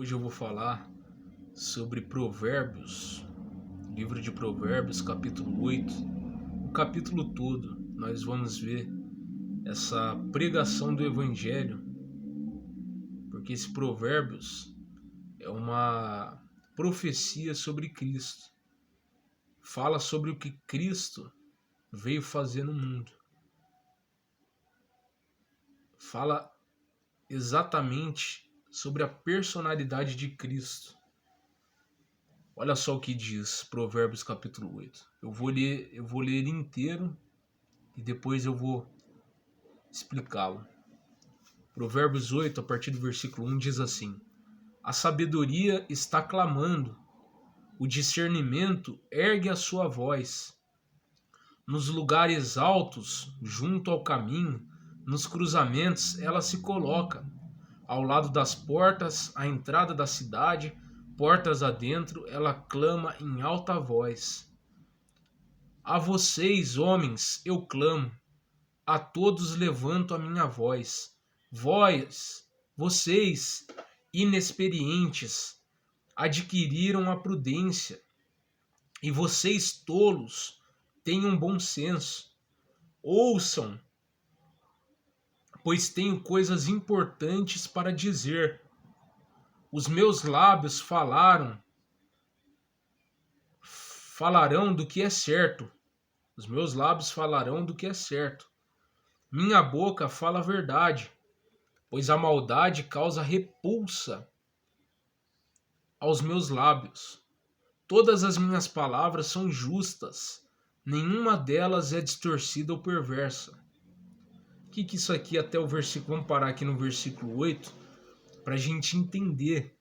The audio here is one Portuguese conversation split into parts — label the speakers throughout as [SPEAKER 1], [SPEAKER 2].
[SPEAKER 1] Hoje eu vou falar sobre Provérbios, livro de Provérbios, capítulo 8. O capítulo todo nós vamos ver essa pregação do Evangelho, porque esse Provérbios é uma profecia sobre Cristo. Fala sobre o que Cristo veio fazer no mundo. Fala exatamente sobre a personalidade de Cristo. Olha só o que diz Provérbios capítulo 8. Eu vou ler ele inteiro e depois eu vou explicá-lo. Provérbios 8, a partir do versículo 1, diz assim: A sabedoria está clamando, o discernimento ergue a sua voz. Nos lugares altos, junto ao caminho, nos cruzamentos, ela se coloca. Ao lado das portas, à entrada da cidade, portas adentro, ela clama em alta voz. A vocês, homens, eu clamo, a todos levanto a minha voz. Vocês, inexperientes, adquiriram a prudência, e vocês, tolos, tenham bom senso. Ouçam, pois tenho coisas importantes para dizer. Os meus lábios falarão do que é certo. Os meus lábios falarão do que é certo. Minha boca fala a verdade, pois a maldade causa repulsa aos meus lábios. Todas as minhas palavras são justas, nenhuma delas é distorcida ou perversa. O que isso aqui até o versículo? Vamos parar aqui no versículo 8 para a gente entender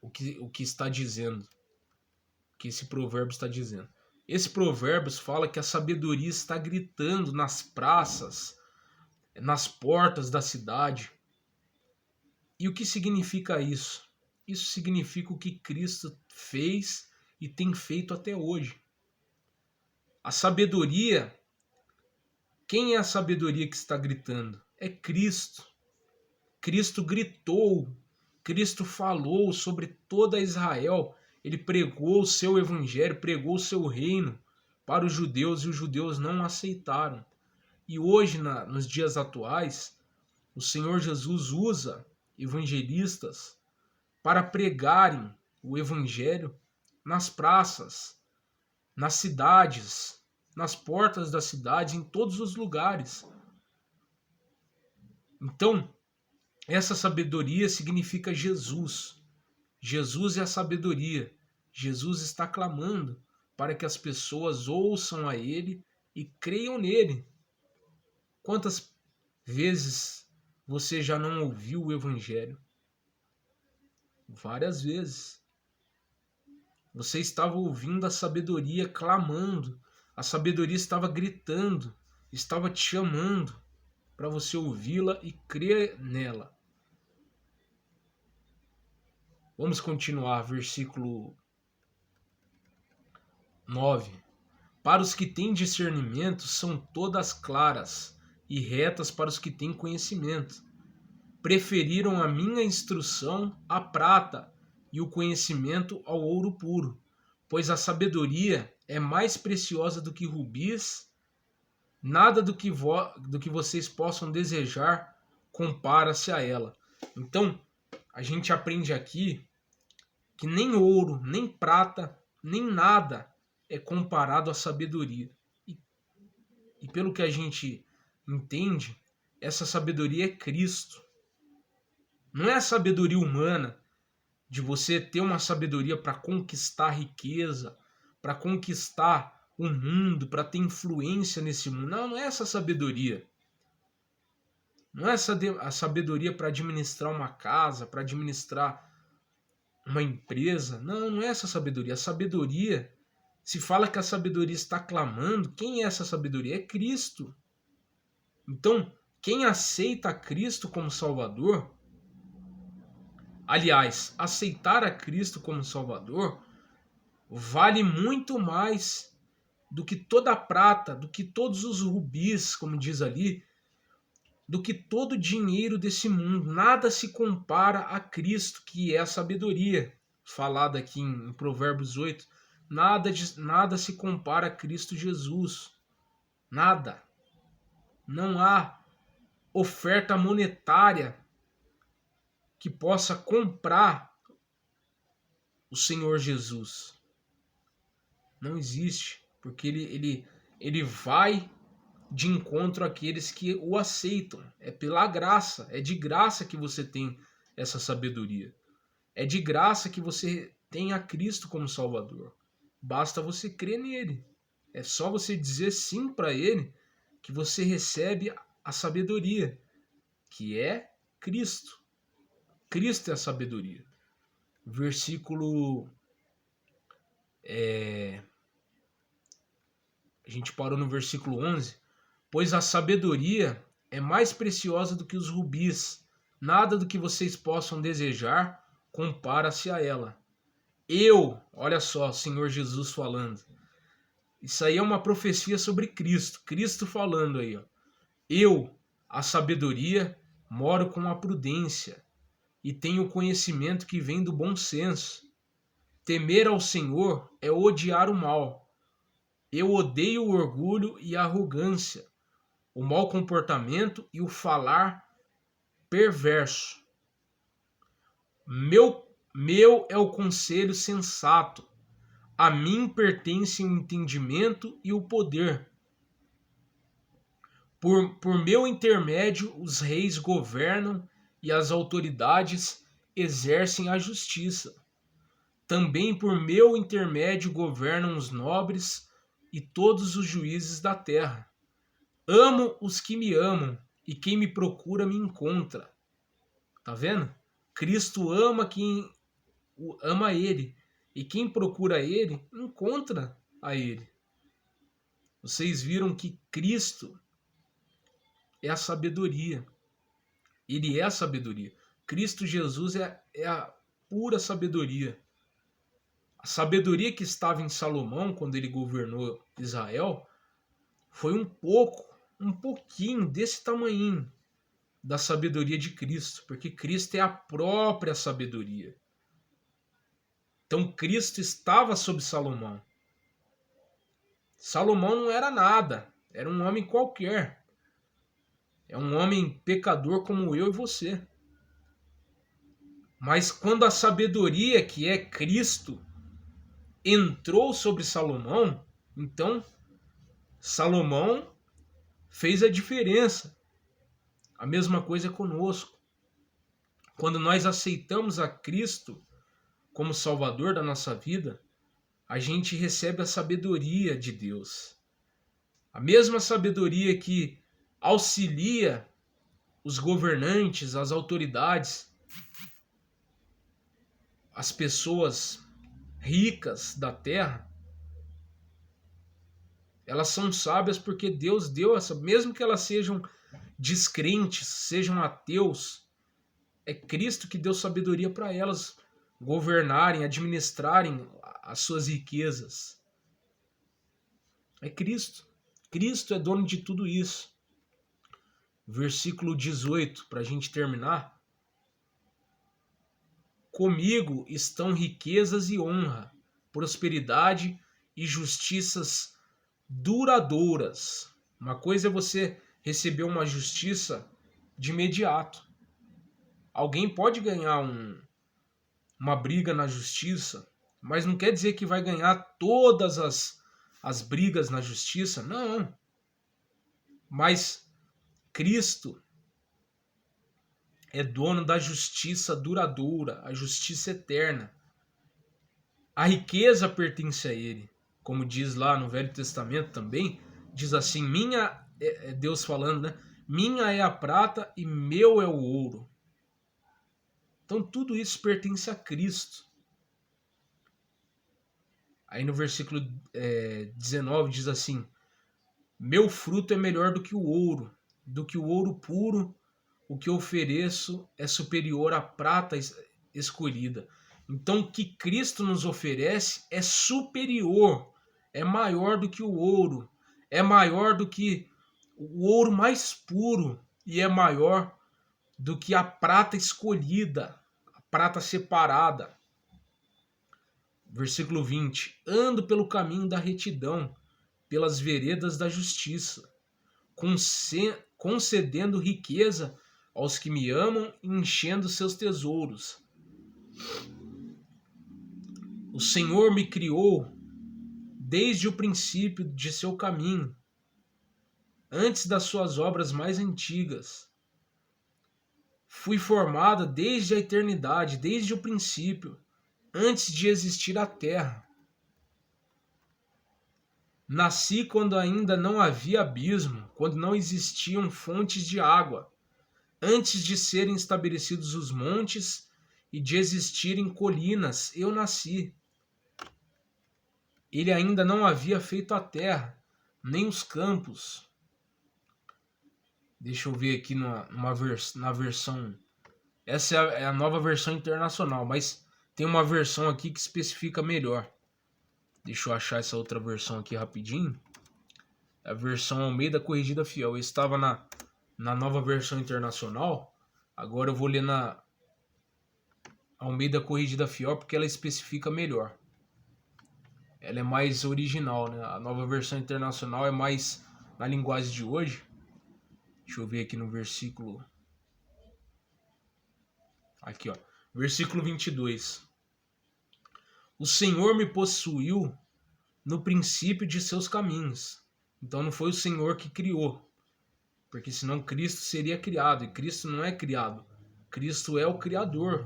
[SPEAKER 1] o que está dizendo, o que esse provérbio está dizendo. Esse provérbio fala que a sabedoria está gritando nas praças, nas portas da cidade. E o que significa isso? Isso significa o que Cristo fez e tem feito até hoje. A sabedoria, quem é a sabedoria que está gritando? É Cristo. Cristo gritou, Cristo falou sobre toda Israel. Ele pregou o seu evangelho, pregou o seu reino para os judeus e os judeus não aceitaram. E hoje, nos dias atuais, o Senhor Jesus usa evangelistas para pregarem o evangelho nas praças, nas cidades, nas portas das cidades, em todos os lugares. Então, essa sabedoria significa Jesus. Jesus é a sabedoria. Jesus está clamando para que as pessoas ouçam a Ele e creiam nele. Quantas vezes você já não ouviu o Evangelho? Várias vezes. Você estava ouvindo a sabedoria clamando, a sabedoria estava gritando, estava te chamando para você ouvi-la e crer nela. Vamos continuar, versículo 9. Para os que têm discernimento são todas claras, e retas para os que têm conhecimento. Preferiram a minha instrução à prata, e o conhecimento ao ouro puro, pois a sabedoria é mais preciosa do que rubis. Nada do que vocês possam desejar compara-se a ela. Então, a gente aprende aqui que nem ouro, nem prata, nem nada é comparado à sabedoria. E pelo que a gente entende, essa sabedoria é Cristo. Não é a sabedoria humana de você ter uma sabedoria para conquistar riqueza, para conquistar o mundo, para ter influência nesse mundo. Não é essa sabedoria. Não é a sabedoria para administrar uma casa, para administrar uma empresa. Não é essa sabedoria. A sabedoria, se fala que a sabedoria está clamando, quem é essa sabedoria? É Cristo. Então, quem aceita Cristo como Salvador, aliás, aceitar a Cristo como Salvador, vale muito mais do que toda a prata, do que todos os rubis, como diz ali, do que todo o dinheiro desse mundo. Nada se compara a Cristo, que é a sabedoria. Falada aqui em Provérbios 8. Nada se compara a Cristo Jesus. Nada. Não há oferta monetária que possa comprar o Senhor Jesus. Não existe, porque ele vai de encontro àqueles que o aceitam. É pela graça, é de graça que você tem essa sabedoria. É de graça que você tem a Cristo como Salvador. Basta você crer nele. É só você dizer sim para ele que você recebe a sabedoria, que é Cristo. Cristo é a sabedoria. Versículo. A gente parou no versículo 11. Pois a sabedoria é mais preciosa do que os rubis. Nada do que vocês possam desejar compara-se a ela. Olha só, Senhor Jesus falando. Isso aí é uma profecia sobre Cristo. Cristo falando aí, ó. A sabedoria, moro com a prudência e tenho o conhecimento que vem do bom senso. Temer ao Senhor é odiar o mal. Eu odeio o orgulho e a arrogância, o mau comportamento e o falar perverso. Meu é o conselho sensato. A mim pertencem o entendimento e o poder. Por meu intermédio, os reis governam e as autoridades exercem a justiça. Também por meu intermédio governam os nobres e todos os juízes da terra. Amo os que me amam, e quem me procura me encontra. Tá vendo? Cristo ama quem ama ele, e quem procura ele encontra a ele. Vocês viram que Cristo é a sabedoria. Ele é a sabedoria. Cristo Jesus é a pura sabedoria. A sabedoria que estava em Salomão quando ele governou Israel foi um pouquinho desse tamanhinho da sabedoria de Cristo, porque Cristo é a própria sabedoria. Então Cristo estava sob Salomão. Salomão não era nada, era um homem qualquer. É um homem pecador como eu e você. Mas quando a sabedoria, que é Cristo, entrou sobre Salomão, então Salomão fez a diferença. A mesma coisa é conosco. Quando nós aceitamos a Cristo como Salvador da nossa vida, a gente recebe a sabedoria de Deus. A mesma sabedoria que auxilia os governantes, as autoridades, as pessoas ricas da terra, elas são sábias porque Deus deu essa, mesmo que elas sejam descrentes, sejam ateus, é Cristo que deu sabedoria para elas governarem, administrarem as suas riquezas. É Cristo. Cristo é dono de tudo isso. Versículo 18, para a gente terminar. Comigo estão riquezas e honra, prosperidade e justiças duradouras. Uma coisa é você receber uma justiça de imediato. Alguém pode ganhar uma briga na justiça, mas não quer dizer que vai ganhar todas as brigas na justiça. Não. Mas Cristo é dono da justiça duradoura, a justiça eterna. A riqueza pertence a ele. Como diz lá no Velho Testamento também, diz assim, Deus falando, né? Minha é a prata e meu é o ouro. Então tudo isso pertence a Cristo. Aí no versículo 19 diz assim, meu fruto é melhor do que o ouro puro, o que ofereço é superior à prata escolhida. Então o que Cristo nos oferece é superior, é maior do que o ouro, é maior do que o ouro mais puro, e é maior do que a prata escolhida, a prata separada. Versículo 20: ando pelo caminho da retidão, pelas veredas da justiça, concedendo riqueza aos que me amam e enchendo seus tesouros. O Senhor me criou desde o princípio de seu caminho, antes das suas obras mais antigas. Fui formada desde a eternidade, desde o princípio, antes de existir a terra. Nasci quando ainda não havia abismo, quando não existiam fontes de água, antes de serem estabelecidos os montes e de existirem colinas, eu nasci. Ele ainda não havia feito a terra, nem os campos. Deixa eu ver aqui na versão. Essa é a nova versão internacional, mas tem uma versão aqui que especifica melhor. Deixa eu achar essa outra versão aqui rapidinho. A versão Almeida Corrigida Fiel. Eu estava na nova versão internacional. Agora eu vou ler na Almeida Corrigida Fiel porque ela especifica melhor. Ela é mais original, né? A nova versão internacional é mais na linguagem de hoje. Deixa eu ver aqui no versículo. Aqui, ó. Versículo 22. O Senhor me possuiu no princípio de seus caminhos. Então não foi o Senhor que criou. Porque senão Cristo seria criado. E Cristo não é criado. Cristo é o Criador.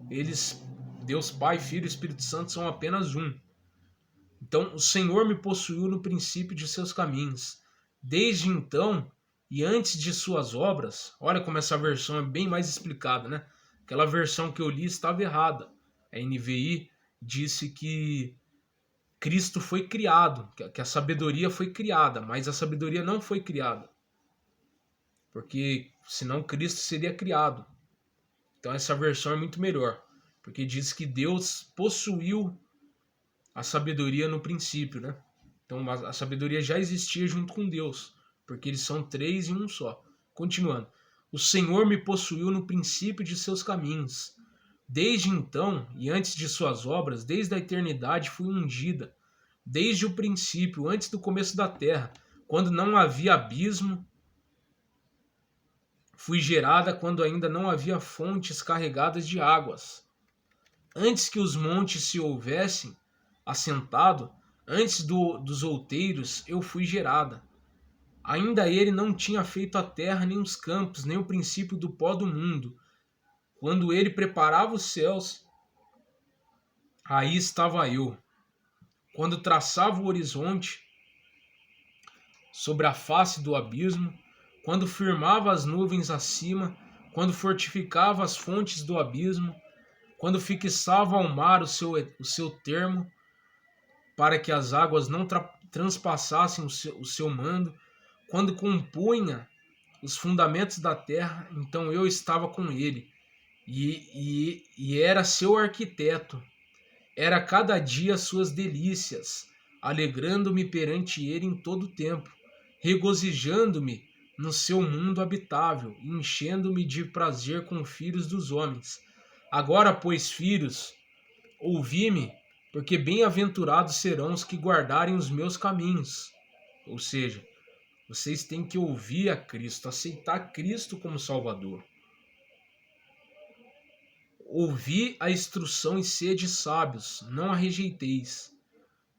[SPEAKER 1] Eles, Deus Pai, Filho e Espírito Santo, são apenas um. Então o Senhor me possuiu no princípio de seus caminhos. Desde então e antes de suas obras. Olha como essa versão é bem mais explicada, né? Aquela versão que eu li estava errada. A NVI disse que Cristo foi criado, que a sabedoria foi criada, mas a sabedoria não foi criada. Porque senão Cristo seria criado. Então essa versão é muito melhor, porque diz que Deus possuiu a sabedoria no princípio, né? Então a sabedoria já existia junto com Deus, porque eles são três em um só. Continuando. O Senhor me possuiu no princípio de seus caminhos. Desde então, e antes de suas obras, desde a eternidade fui ungida. Desde o princípio, antes do começo da terra, quando não havia abismo, fui gerada quando ainda não havia fontes carregadas de águas. Antes que os montes se houvessem assentado, antes dos outeiros, eu fui gerada. Ainda ele não tinha feito a terra, nem os campos, nem o princípio do pó do mundo. Quando ele preparava os céus, aí estava eu. Quando traçava o horizonte sobre a face do abismo, quando firmava as nuvens acima, quando fortificava as fontes do abismo, quando fixava ao mar o seu termo, para que as águas não transpassassem o seu mando, quando compunha os fundamentos da terra, então eu estava com ele, e era seu arquiteto. Era cada dia suas delícias, alegrando-me perante ele em todo o tempo, regozijando-me no seu mundo habitável, e enchendo-me de prazer com filhos dos homens. Agora, pois, filhos, ouvi-me, porque bem-aventurados serão os que guardarem os meus caminhos. Ou seja, vocês têm que ouvir a Cristo, aceitar Cristo como Salvador. Ouvi a instrução e sede sábios, não a rejeiteis.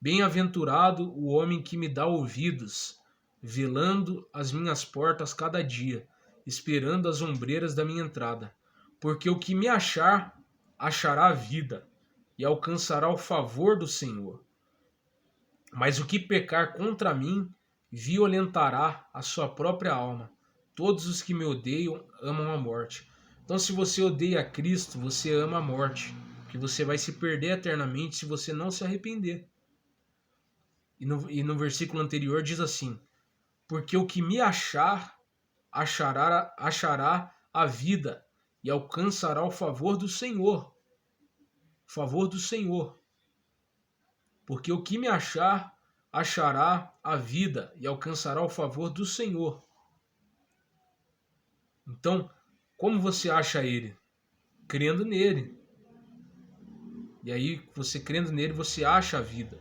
[SPEAKER 1] Bem-aventurado o homem que me dá ouvidos, velando as minhas portas cada dia, esperando as ombreiras da minha entrada. Porque o que me achar, achará a vida, e alcançará o favor do Senhor. Mas o que pecar contra mim, violentará a sua própria alma. Todos os que me odeiam amam a morte. Então, se você odeia a Cristo, você ama a morte, porque você vai se perder eternamente se você não se arrepender. E no versículo anterior diz assim: porque o que me achar, achará a vida e alcançará o favor do Senhor. Favor do Senhor. Porque o que me achar, achará a vida e alcançará o favor do Senhor. Então, como você acha ele? Crendo nele. E aí, você crendo nele, você acha a vida.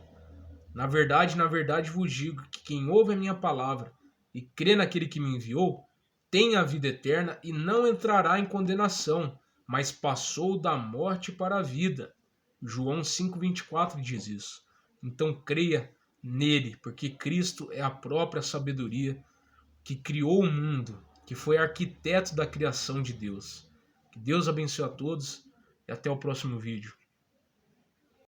[SPEAKER 1] Na verdade vos digo que quem ouve a minha palavra e crê naquele que me enviou, tem a vida eterna e não entrará em condenação, mas passou da morte para a vida. João 5,24 diz isso. Então creia nele, porque Cristo é a própria sabedoria que criou o mundo, que foi arquiteto da criação de Deus. Que Deus abençoe a todos e até o próximo vídeo.